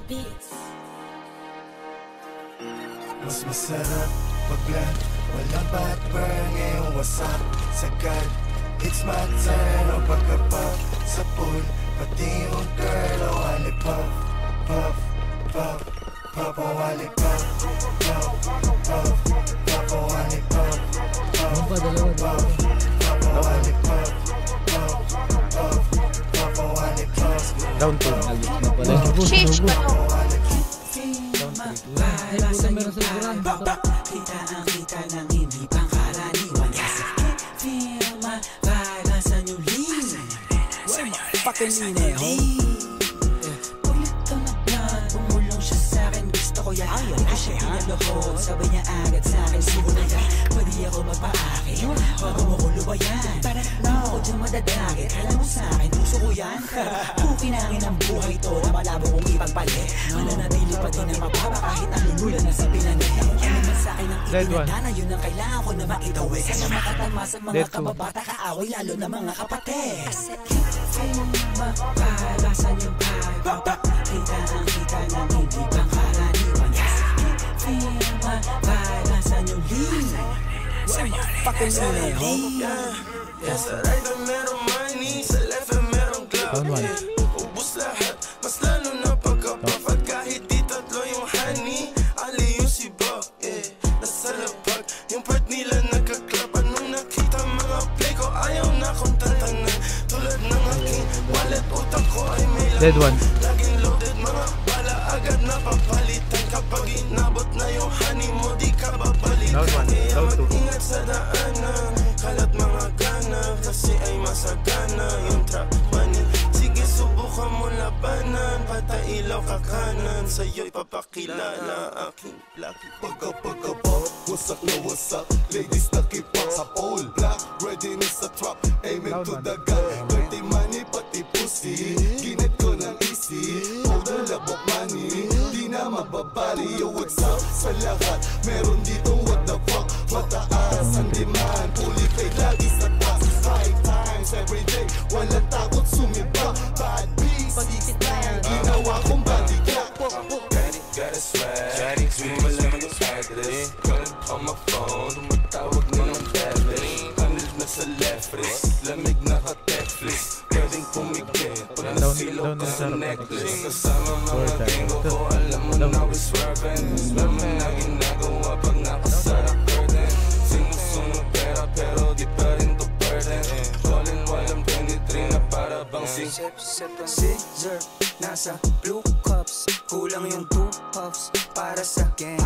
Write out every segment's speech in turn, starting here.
Beats. Mas masarap pag-blank, walang backburn. Ngayong wasak, sagad, it's my turn. O pagka-pop sa pool, pati yung girl. O wali pop, pop, pop, pop. O wali pop, pop, pop, pop. O wali pop, pop, pop, pop. O wali pop, pop, pop, pop. O wali pop. Round 2. Sheesh, Kita ang kita ng hindi pangkaraniwan. Kasi feel my vibe. Asan yung lean? Fucking lean Ulit ka na plan, pumulong siya sa'kin. Gusto ko yan. Hindi ko siya pinalohod. Sabay niya agad sa'kin. Siguro na yan, pwede ako magpa-akin. Bago mo ko lubayan, di mo ko dyan madadagit. Alam mo sa'kin, puso ko yan. Kukinangin ang buhay to na malabo kong ipagpalit. Mananatili pa din na mababa kahit nalululan na sa pinanit. Ano man sa'kin ang itinadana, yun ang kailangan ko na makitawid. Sana makatama sa mga kababata, kaaway lalo na mga kapatid. Kasi feel my vibe, asan yung vibe? Kita ang kita ng hindi pangkaraniwan. Feel my vibe, asan yung lean? Fucking lean. Sa right na merong money, sa left na merong cloud. Ubus lahat, mas lalo na pagkapapag. Kahit di tatlo yung honey, ali yung si Bob, nasa lapag, yung part nila nagka-club. Anong nakita mga play ko, ayaw na kong tantanan. Tulad ng aking wallet, utak ko ay may laman. Laging loaded, mga bala agad na papalitan. Kapag inabot na yung honey mo, di ka babalikan. Kaya mag-ingat sa daanan, kalat mga gana, kasi ay masagana yung trap money. Sige, subukan mo labanan, patailaw ka kanan, sa'yo'y papakilala aking lucky. Pagka-pop, wasak na wasak, ladies nakipak sa pole. Black, ready na sa trap, aiming to the gun. Dirty money, pati pussy, ginit ko ng easy. Powder labok money, di na mababali. Yo, what's up sa lahat, meron dito what the fuck. Mataas ang demand, fully paid lagi sa taas. 5 times every day, walang takot sumiba. Bad beats, ginawa kong bodyguard. Got a swag, di mo malaman yung address. Call on my phone, tumatawag na ng tablet. Handle na sa left wrist, lamig na ka-Netflix. Pwedeng pumigil, pag nasilaw ka sa necklace. Kasama mga gringo ko, alam mo na we're swerving. Alam mo na ginagawa pag nakasara curtain. Sinusunod pera pero di pa rin to burden. Calling while I'm 23 na para bang Scissor, nasa blue cups. Kulang yung 2 puffs para sa gang.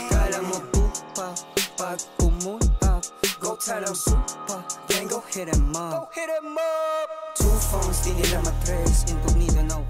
Kala mo 2 puff, pag pumunta, go tell them super. Gang, go hit 'em up. 2 phones, di nila matrace. Incognito, no